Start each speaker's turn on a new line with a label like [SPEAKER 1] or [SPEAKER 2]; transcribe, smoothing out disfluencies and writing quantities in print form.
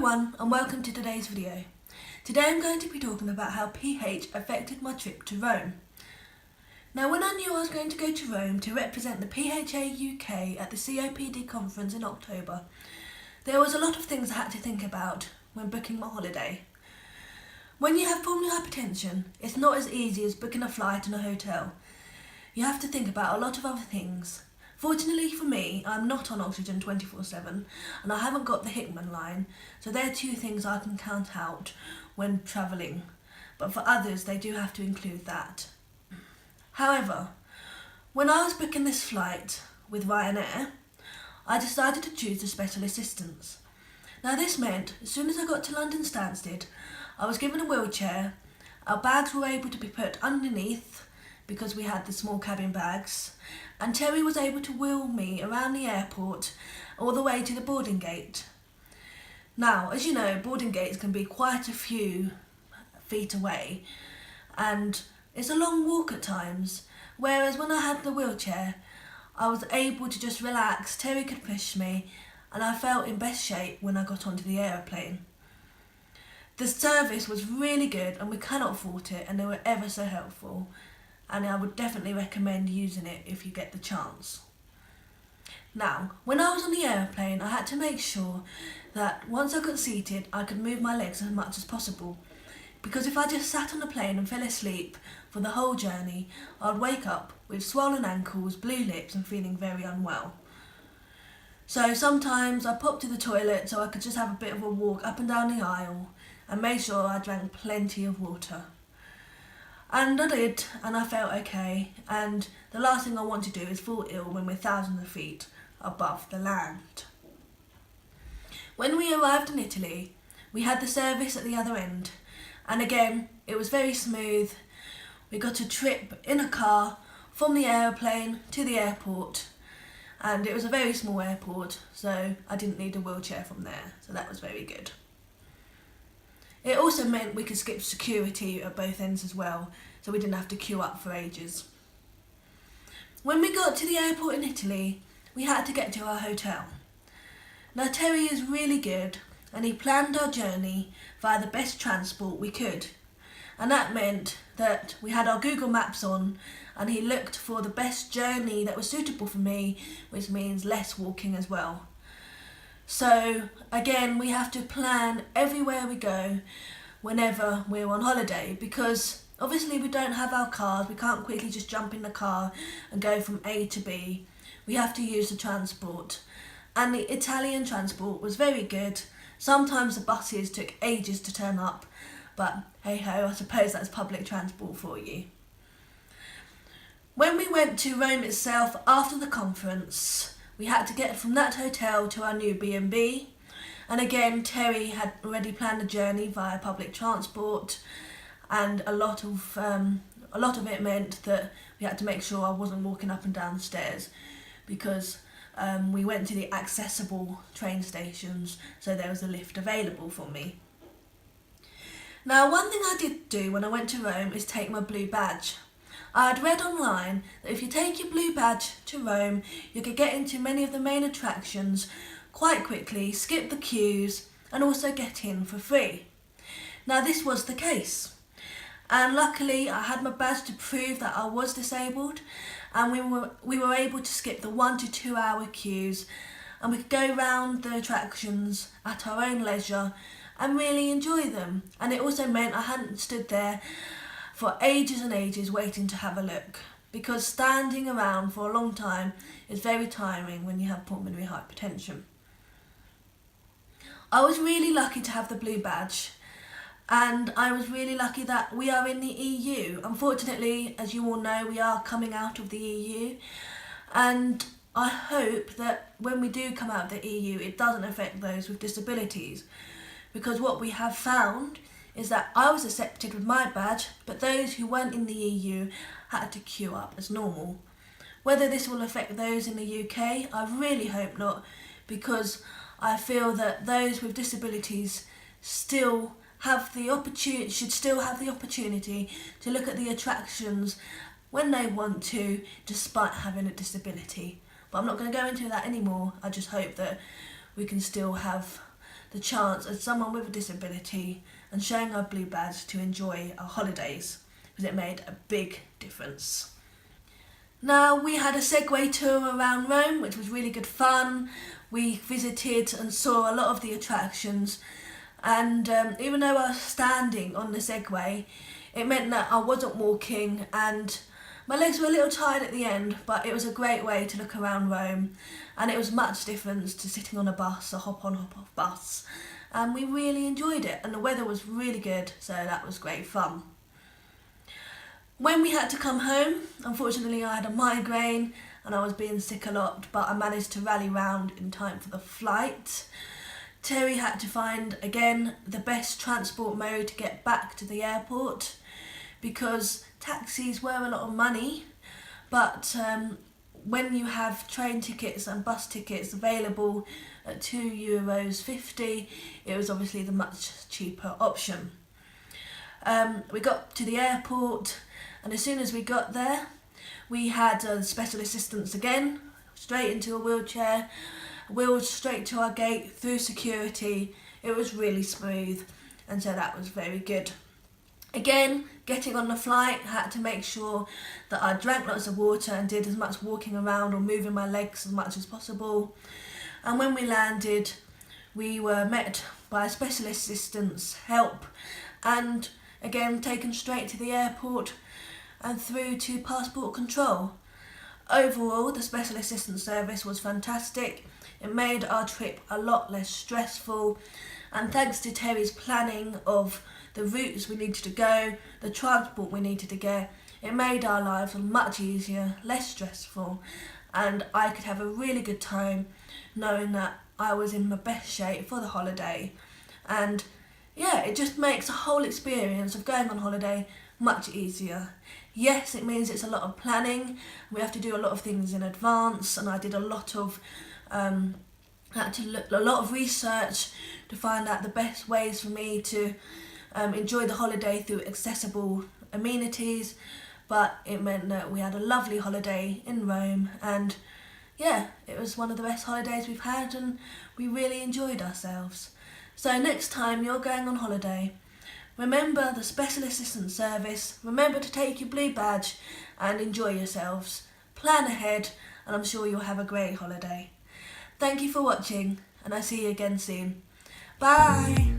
[SPEAKER 1] everyone and welcome to today's video. Today I'm going to be talking about how PH affected my trip to Rome. Now when I knew I was going to go to Rome to represent the PHA UK at the COPD conference in October, there was a lot of things I had to think about when booking my holiday. When you have pulmonary hypertension, it's not as easy as booking a flight and a hotel. You have to think about a lot of other things. Fortunately for me, I'm not on oxygen 24/7 and I haven't got the Hickman line, so they're two things I can count out when travelling, but for others they do have to include that. However, when I was booking this flight with Ryanair, I decided to choose the special assistance. Now this meant, as soon as I got to London Stansted, I was given a wheelchair, our bags were able to be put underneath because we had the small cabin bags, and Terry was able to wheel me around the airport all the way to the boarding gate. Now, as you know, boarding gates can be quite a few feet away and it's a long walk at times, whereas when I had the wheelchair I was able to just relax, Terry could push me and I felt in best shape when I got onto the aeroplane. The service was really good and we cannot fault it, and they were ever so helpful, and I would definitely recommend using it if you get the chance. Now, when I was on the aeroplane, I had to make sure that once I got seated, I could move my legs as much as possible, because if I just sat on the plane and fell asleep for the whole journey, I'd wake up with swollen ankles, blue lips and feeling very unwell. So sometimes I popped to the toilet so I could just have a bit of a walk up and down the aisle and made sure I drank plenty of water. And I did, and I felt okay, and the last thing I want to do is fall ill when we're thousands of feet above the land. When we arrived in Italy, we had the service at the other end, and again, it was very smooth. We got a trip in a car from the aeroplane to the airport, and it was a very small airport, so I didn't need a wheelchair from there, so that was very good. It also meant we could skip security at both ends as well, so we didn't have to queue up for ages. When we got to the airport in Italy, we had to get to our hotel. Now Terry is really good and he planned our journey via the best transport we could, and that meant that we had our Google Maps on and he looked for the best journey that was suitable for me, which means less walking as well. So again, we have to plan everywhere we go whenever we're on holiday, because obviously we don't have our cars, we can't quickly just jump in the car and go from A to B. We have to use the transport, and the Italian transport was very good. Sometimes the buses took ages to turn up, but hey ho, I suppose that's public transport for you. When we went to Rome itself after the conference, we had to get from that hotel to our new B&B, and again Terry had already planned the journey via public transport, and a lot of it meant that we had to make sure I wasn't walking up and down stairs, because we went to the accessible train stations, so there was a lift available for me. Now one thing I did do when I went to Rome is take my blue badge. I had read online that if you take your blue badge to Rome, you could get into many of the main attractions quite quickly, skip the queues and also get in for free. Now this was the case, and luckily I had my badge to prove that I was disabled, and we were able to skip the 1 to 2 hour queues, and we could go round the attractions at our own leisure and really enjoy them. And it also meant I hadn't stood there for ages and ages waiting to have a look, because standing around for a long time is very tiring when you have pulmonary hypertension. I was really lucky to have the blue badge, and I was really lucky that we are in the EU. Unfortunately, as you all know, we are coming out of the EU, and I hope that when we do come out of the EU it doesn't affect those with disabilities, because what we have found is that I was accepted with my badge, but those who weren't in the EU had to queue up as normal. Whether this will affect those in the UK, I really hope not, because I feel that those with disabilities still have the opportunity, should still have the opportunity to look at the attractions when they want to, despite having a disability. But I'm not going to go into that anymore. I just hope that we can still have the chance as someone with a disability and showing our blue badge to enjoy our holidays, because it made a big difference. Now, we had a Segway tour around Rome, which was really good fun. We visited and saw a lot of the attractions, and even though I was standing on the Segway, it meant that I wasn't walking and my legs were a little tired at the end, but it was a great way to look around Rome, and it was much different to sitting on a bus, a hop on hop off bus, and we really enjoyed it, and the weather was really good, so that was great fun. When we had to come home, unfortunately I had a migraine and I was being sick a lot, but I managed to rally round in time for the flight. Terry had to find, again, the best transport mode to get back to the airport, because taxis were a lot of money, but when you have train tickets and bus tickets available at €2.50, it was obviously the much cheaper option. We got to the airport, and as soon as we got there, we had special assistance again, straight into a wheelchair, wheeled straight to our gate, through security. It was really smooth, and so that was very good. Again, getting on the flight, I had to make sure that I drank lots of water and did as much walking around or moving my legs as much as possible. And when we landed, we were met by special assistance help, and again taken straight to the airport and through to passport control. Overall, the special assistance service was fantastic. It made our trip a lot less stressful, and thanks to Terry's planning of the routes we needed to go, the transport we needed to get, it made our lives much easier, less stressful, and I could have a really good time knowing that I was in my best shape for the holiday. And yeah, it just makes the whole experience of going on holiday much easier. Yes, it means it's a lot of planning. We have to do a lot of things in advance, and I did a lot of research to find out the best ways for me to enjoy the holiday through accessible amenities. But it meant that we had a lovely holiday in Rome, and yeah, it was one of the best holidays we've had, and we really enjoyed ourselves. So next time you're going on holiday, remember the special assistance service, remember to take your blue badge and enjoy yourselves. Plan ahead, and I'm sure you'll have a great holiday. Thank you for watching, and I'll see you again soon. Bye!